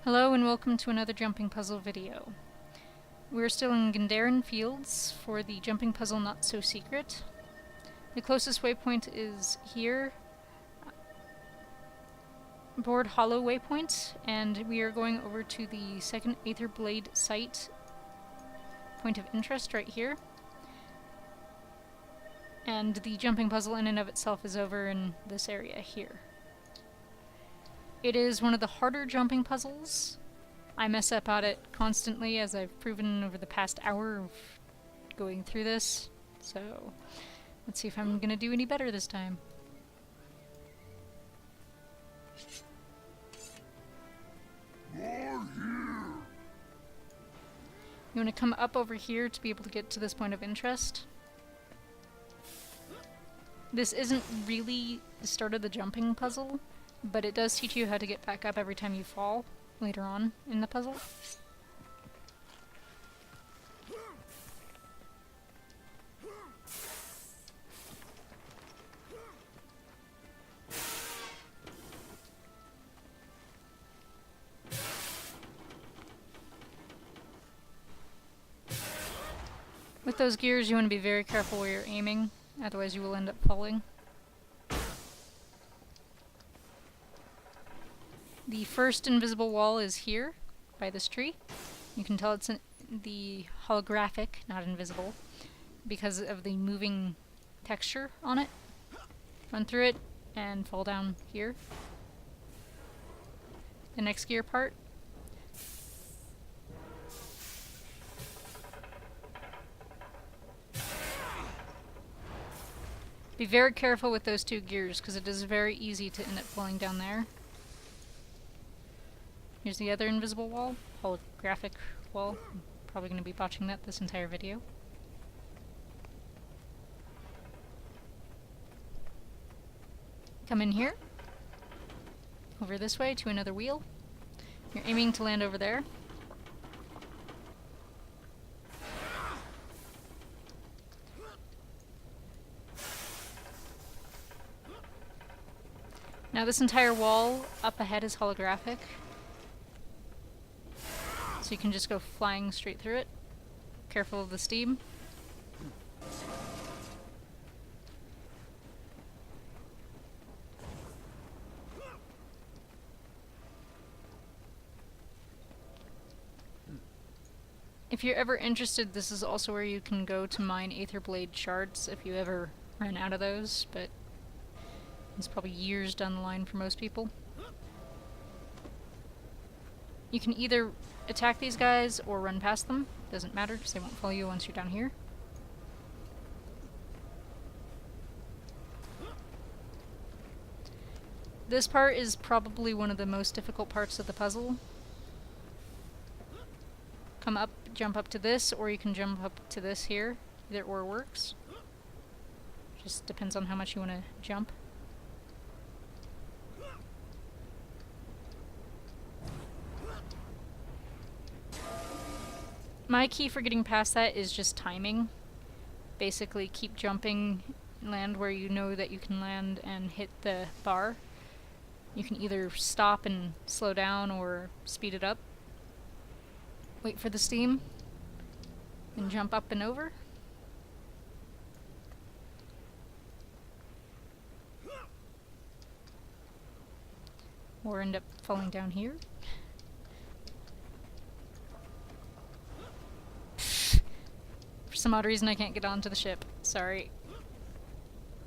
Hello and welcome to another jumping puzzle video. We're still in Gandaren Fields for the jumping puzzle Not So Secret. The closest waypoint is here, Board Hollow waypoint, and we are going over to the second Aether Blade site point of interest right here. And the jumping puzzle in and of itself is over in this area here. It is one of the harder jumping puzzles. I mess up at it constantly, as I've proven over the past hour of going through this. So, let's see if I'm gonna do any better this time. You want to come up over here to be able to get to this point of interest. This isn't really the start of the jumping puzzle, but it does teach you how to get back up every time you fall later on in the puzzle. With those gears, you want to be very careful where you're aiming, otherwise you will end up falling. The first invisible wall is here, by this tree. You can tell it's the holographic, not invisible, because of the moving texture on it. Run through it and fall down here. The next gear part. Be very careful with those two gears, because it is very easy to end up falling down there. Here's the other invisible wall, holographic wall. I'm probably going to be botching that this entire video. Come in here, over this way to another wheel. You're aiming to land over there. Now this entire wall up ahead is holographic, so you can just go flying straight through it. Careful of the steam. If you're ever interested, this is also where you can go to mine Aether Blade shards if you ever run out of those, but it's probably years down the line for most people. You can either attack these guys or run past them. Doesn't matter, because they won't follow you once you're down here. This part is probably one of the most difficult parts of the puzzle. Come up, jump up to this, or you can jump up to this here. Either or works. Just depends on how much you want to jump. My key for getting past that is just timing. Basically keep jumping, land where you know that you can land, and hit the bar. You can either stop and slow down or speed it up. Wait for the steam, and jump up and over. Or end up falling down here. For some odd reason I can't get onto the ship. Sorry.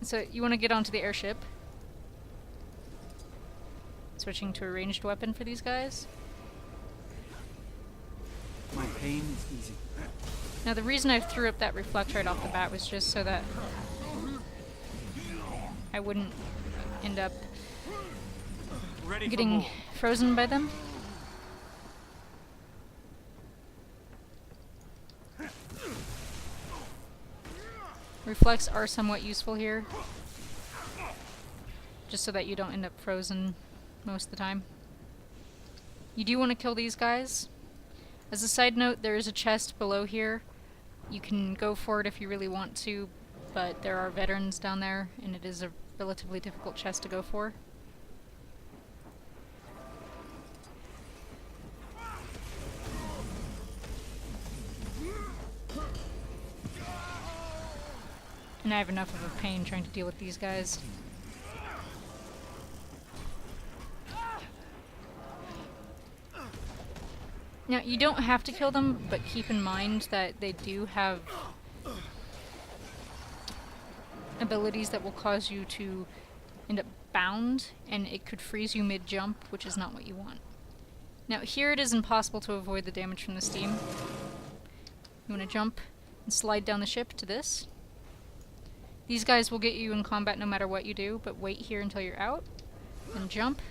So you want to get onto the airship. Switching to a ranged weapon for these guys. My pain is easy. Now the reason I threw up that reflect right off the bat was just so that I wouldn't end up getting frozen by them. Reflects are somewhat useful here, just so that you don't end up frozen most of the time. You do want to kill these guys. As a side note, there is a chest below here. You can go for it if you really want to, but there are veterans down there, and it is a relatively difficult chest to go for. And I have enough of a pain trying to deal with these guys. Now, you don't have to kill them, but keep in mind that they do have abilities that will cause you to end up bound, and it could freeze you mid-jump, which is not what you want. Now, here it is impossible to avoid the damage from the steam. You want to jump and slide down the ship to this. These guys will get you in combat no matter what you do, but wait here until you're out, and jump.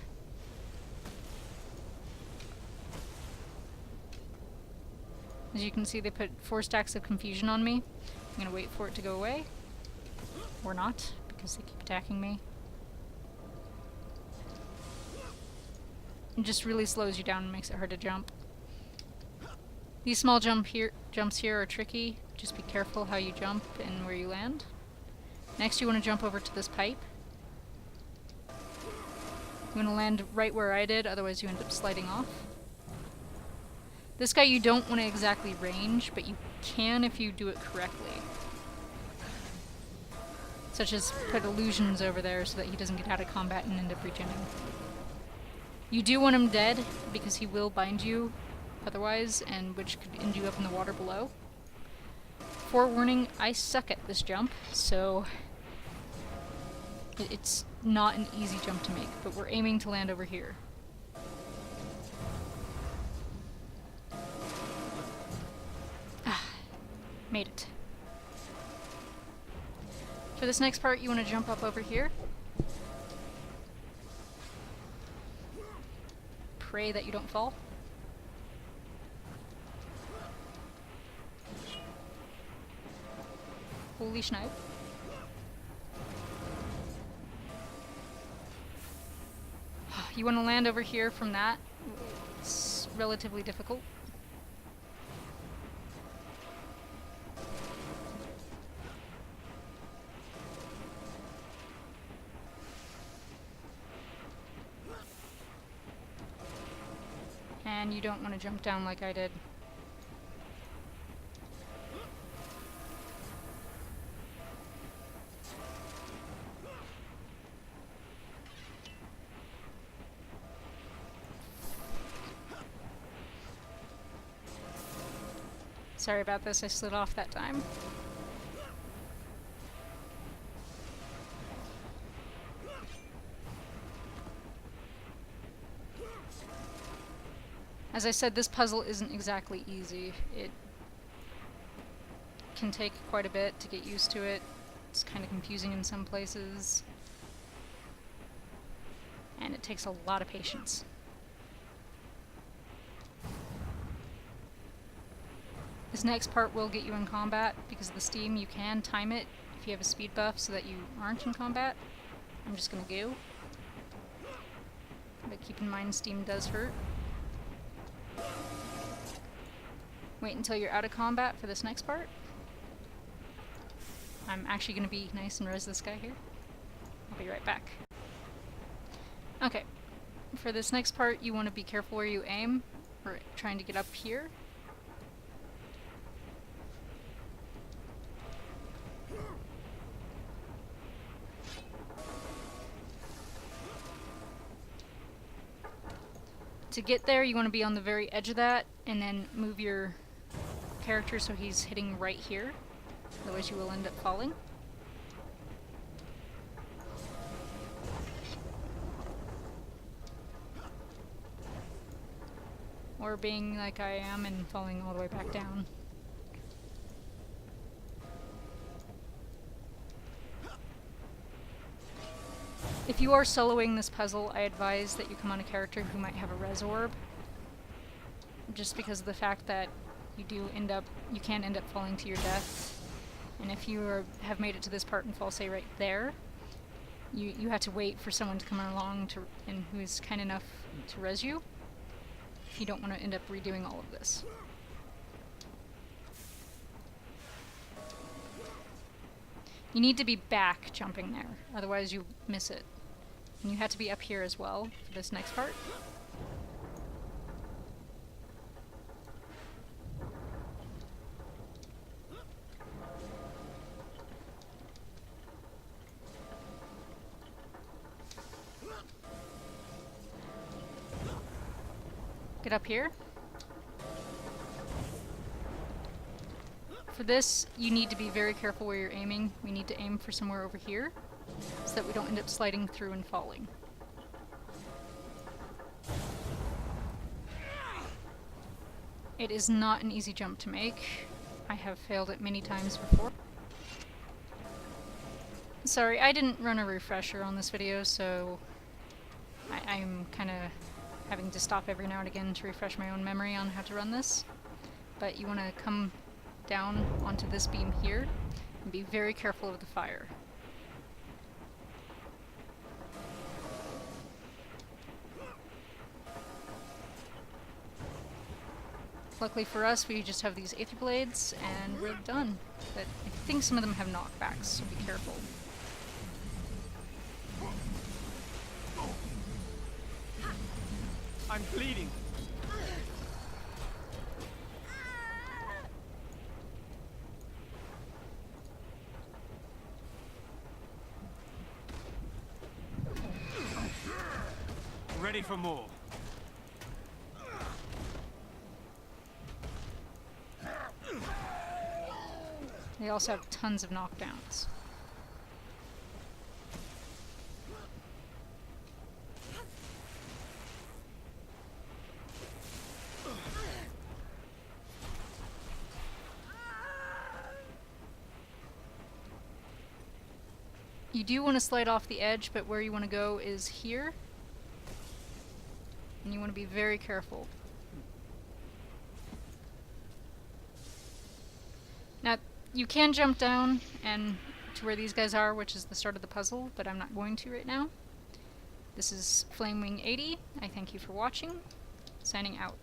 As you can see, they put 4 stacks of confusion on me. I'm gonna wait for it to go away. Or not, because they keep attacking me. It just really slows you down and makes it hard to jump. These small jumps here are tricky. Just be careful how you jump and where you land. Next, you want to jump over to this pipe. You want to land right where I did, otherwise you end up sliding off. This guy you don't want to exactly range, but you can if you do it correctly. Such as put illusions over there so that he doesn't get out of combat and end up regenerating. You do want him dead, because he will bind you otherwise, and which could end you up in the water below. Forewarning, I suck at this jump, so it's not an easy jump to make, but we're aiming to land over here. Made it. For this next part, you want to jump up over here. Pray that you don't fall. Holy schneid. You want to land over here from that. It's relatively difficult. And you don't want to jump down like I did. Sorry about this, I slid off that time. As I said, this puzzle isn't exactly easy. It can take quite a bit to get used to it. It's kind of confusing in some places. And it takes a lot of patience. This next part will get you in combat. Because of the steam, you can time it if you have a speed buff so that you aren't in combat. I'm just gonna go. But keep in mind, steam does hurt. Wait until you're out of combat for this next part. I'm actually going to be nice and res this guy here. I'll be right back. Okay, for this next part you want to be careful where you aim. We're trying to get up here. To get there, you want to be on the very edge of that, and then move your character so he's hitting right here. Otherwise you will end up falling. Or being like I am and falling all the way back down. If you are soloing this puzzle, I advise that you come on a character who might have a res orb. Just because of the fact that you can end up falling to your death. And if you have made it to this part and fall, say, right there, you have to wait for someone to come along and who is kind enough to res you. If you don't want to end up redoing all of this. You need to be back jumping there, otherwise you miss it. And you have to be up here as well for this next part. get up here. For this, you need to be very careful where you're aiming. We need to aim for somewhere over here, so that we don't end up sliding through and falling. It is not an easy jump to make. I have failed it many times before. Sorry, I didn't run a refresher on this video, so I'm kind of having to stop every now and again to refresh my own memory on how to run this. But you want to come down onto this beam here and be very careful of the fire. Luckily for us, we just have these Aether Blades, and we're done. But I think some of them have knockbacks, so be careful. I'm bleeding. Ready for more. They also have tons of knockdowns. You do want to slide off the edge, but where you want to go is here. And you want to be very careful. Now, you can jump down and to where these guys are, which is the start of the puzzle, but I'm not going to right now. This is Flamewing80. I thank you for watching. Signing out.